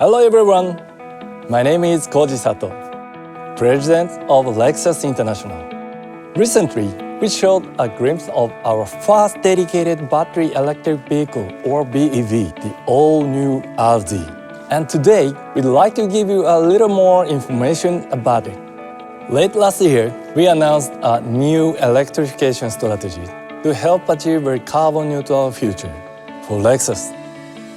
Hello everyone, my name is Koji Sato, President of Lexus International. Recently, we showed a glimpse of our first dedicated battery electric vehicle or BEV, the all-new RZ. And today, we'd like to give you a little more information about it. Late last year, we announced a new electrification strategy to help achieve a carbon-neutral future. For Lexus,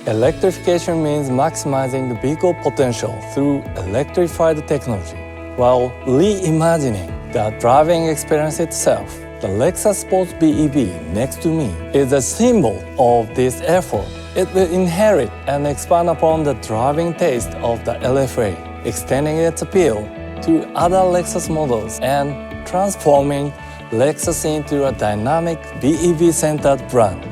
electrification means maximizing the vehicle potential through electrified technology, while reimagining the driving experience itself. The Lexus Sports BEV next to me is a symbol of this effort. It will inherit and expand upon the driving taste of the LFA, extending its appeal to other Lexus models and transforming Lexus into a dynamic BEV-centered brand.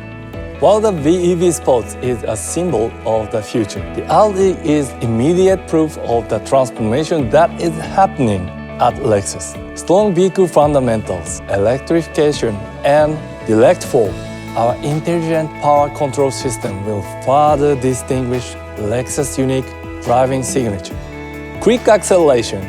While the BEV Sports is a symbol of the future, the RZ is immediate proof of the transformation that is happening at Lexus. Strong vehicle fundamentals, electrification, and Direct4, our intelligent power control system, will further distinguish Lexus' unique driving signature. Quick acceleration,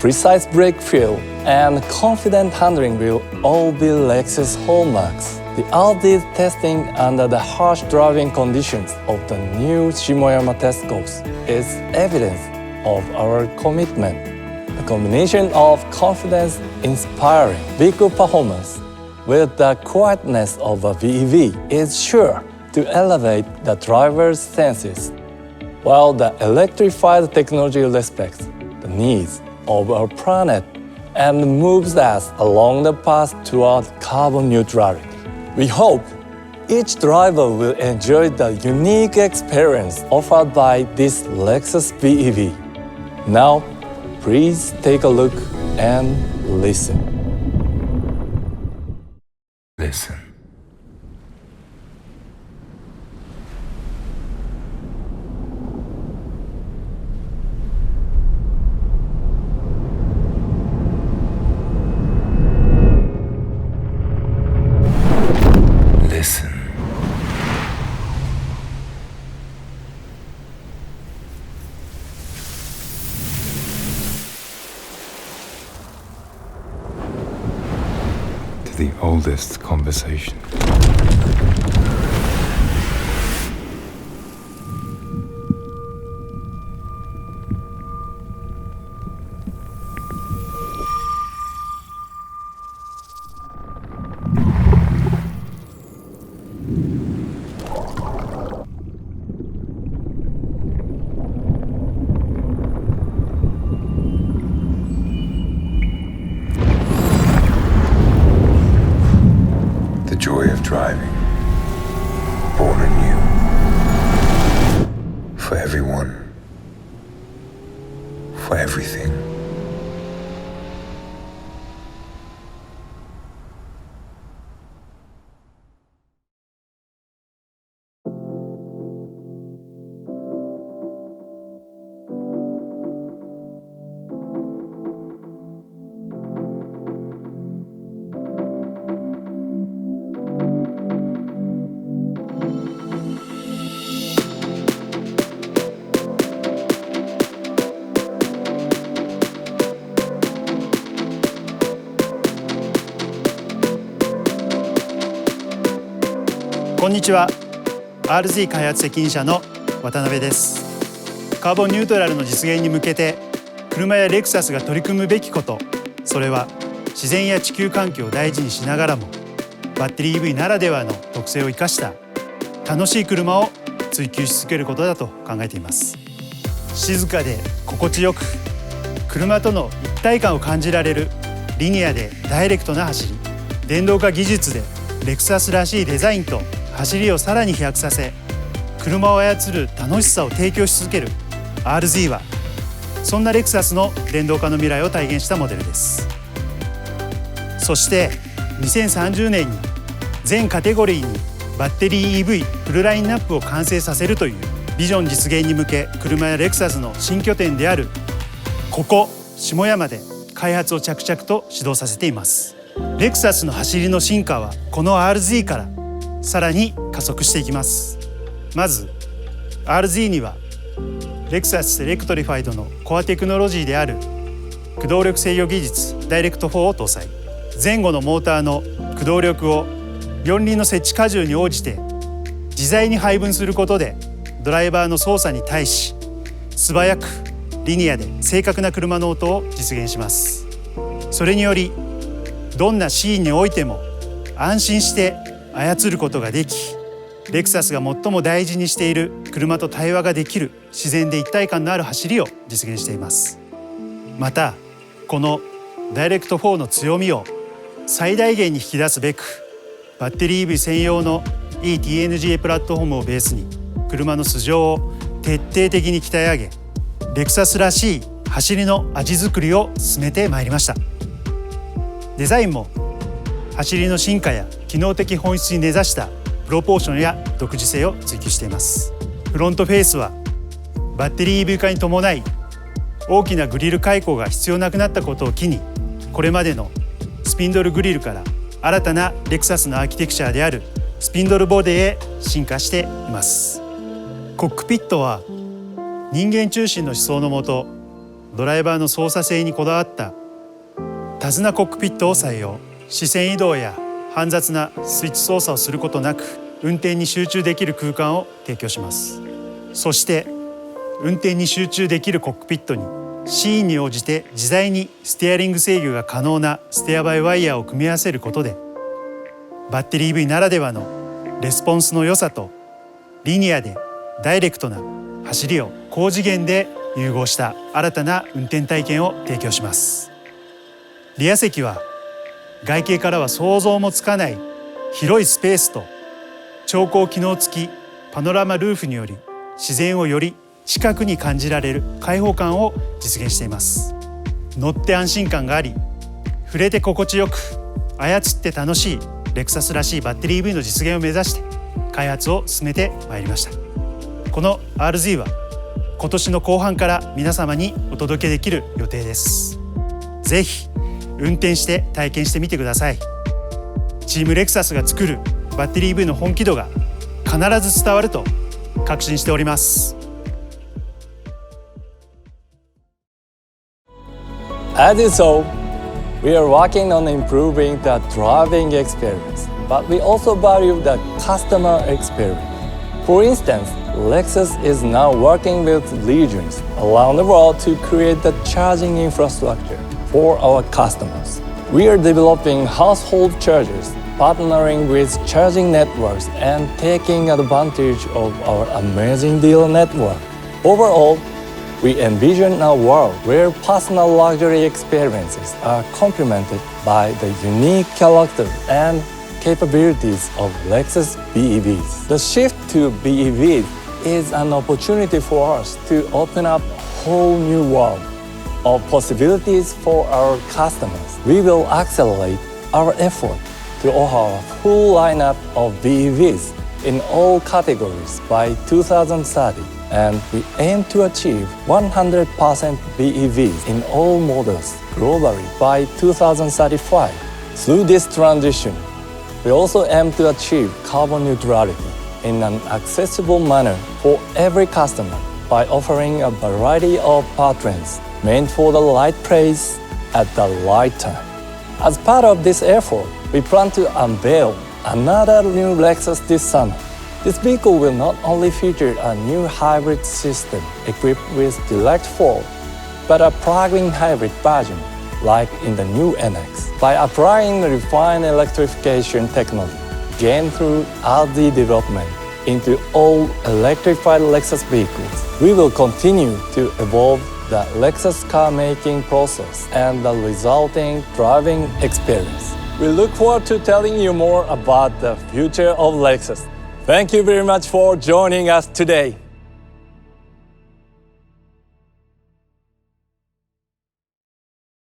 precise brake feel, and confident handling will all be Lexus hallmarks. The RZ's testing under the harsh driving conditions of the new Shimoyama test course is evidence of our commitment. The combination of confidence-inspiring vehicle performance with the quietness of a BEV is sure to elevate the driver's senses, while the electrified technology respects the needs of our planet and moves us along the path toward carbon neutrality. We hope each driver will enjoy the unique experience offered by this Lexus BEV. Now, please take a look and listen. Listen. Listen. To the oldest conversation. The joy of driving, born anew, for everyone, for everything.こんにちは。RZ 開発責任者の渡辺です。カーボンニュートラルの実現に向けて車やレクサスが取り組むべきこと、それは自然や地球環境を大事にしながらもバッテリー EV ならではの特性を生かした楽しい車を追求し続けることだと考えています。静かで心地よく車との一体感を感じられるリニアでダイレクトな走り、電動化技術でレクサスらしいデザインと走りをさらに飛躍させ、車を操る楽しさを提供し続ける RZ は、そんなレクサスの電動化の未来を体現したモデルです。そして2030年に全カテゴリーにバッテリー EV フルラインナップを完成させるというビジョン実現に向け、車やレクサスの新拠点であるここ下山で開発を着々と始動させています。レクサスの走りの進化はこの RZ からさらに加速していきます。まず RZ には Lexus Electrified のコアテクノロジーである駆動力制御技術ダイレクト4を搭載。前後のモーターの駆動力を四輪の設置荷重に応じて自在に配分することで、ドライバーの操作に対し素早くリニアで正確な車の音を実現します。それによりどんなシーンにおいても安心して操ることができ、レクサスが最も大事にしている車と対話ができる自然で一体感のある走りを実現しています。またこのダイレクト4の強みを最大限に引き出すべく、バッテリー EV 専用の eTNGA プラットフォームをベースに車の素性を徹底的に鍛え上げ、レクサスらしい走りの味作りを進めてまいりました。デザインも走りの進化や機能的本質に根ざしたプロポーションや独自性を追求しています。フロントフェースはバッテリー EV 化に伴い大きなグリル開口が必要なくなったことを機に、これまでのスピンドルグリルから新たなレクサスのアーキテクチャであるスピンドルボディへ進化しています。コックピットは人間中心の思想のもと、ドライバーの操作性にこだわった手綱コックピットを採用。視線移動や煩雑なスイッチ操作をすることなく運転に集中できる空間を提供します。そして運転に集中できるコックピットにシーンに応じて自在にステアリング制御が可能なステアバイワイヤーを組み合わせることで、バッテリー EV ならではのレスポンスの良さとリニアでダイレクトな走りを高次元で融合した新たな運転体験を提供します。リア席は外形からは想像もつかない広いスペースと調光機能付きパノラマルーフにより自然をより近くに感じられる開放感を実現しています。乗って安心感があり、触れて心地よく、操って楽しいレクサスらしいバッテリー EV の実現を目指して開発を進めてまいりました。この RZ は今年の後半から皆様にお届けできる予定です。ぜひ運転して体験してみてください。チームレクサスが作るバッテリー EV の本気度が必ず伝わると確信しております。As you saw, we are working on improving the driving experience, but we also value the customer experience. For instance, Lexus is now working with regions around the world to create the charging infrastructure for our customers. We are developing household chargers, partnering with charging networks, and taking advantage of our amazing dealer network. Overall, we envision a world where personal luxury experiences are complemented by the unique character and capabilities of Lexus BEVs. The shift to BEVs is an opportunity for us to open up a whole new world of possibilities for our customers. We will accelerate our effort to offer a full lineup of BEVs in all categories by 2030, and we aim to achieve 100% BEVs in all models globally by 2035. Through this transition, we also aim to achieve carbon neutrality in an accessible manner for every customer by offering a variety of powertrains meant for the right place at the right time. As part of this effort, we plan to unveil another new Lexus this summer. This vehicle will not only feature a new hybrid system equipped with direct 4, but a plug-in hybrid version like in the new NX. By applying the refined electrification technology gained through RZ development into all electrified Lexus vehicles, we will continue to evolve the Lexus car-making process and the resulting driving experience. We look forward to telling you more about the future of Lexus. Thank you very much for joining us today.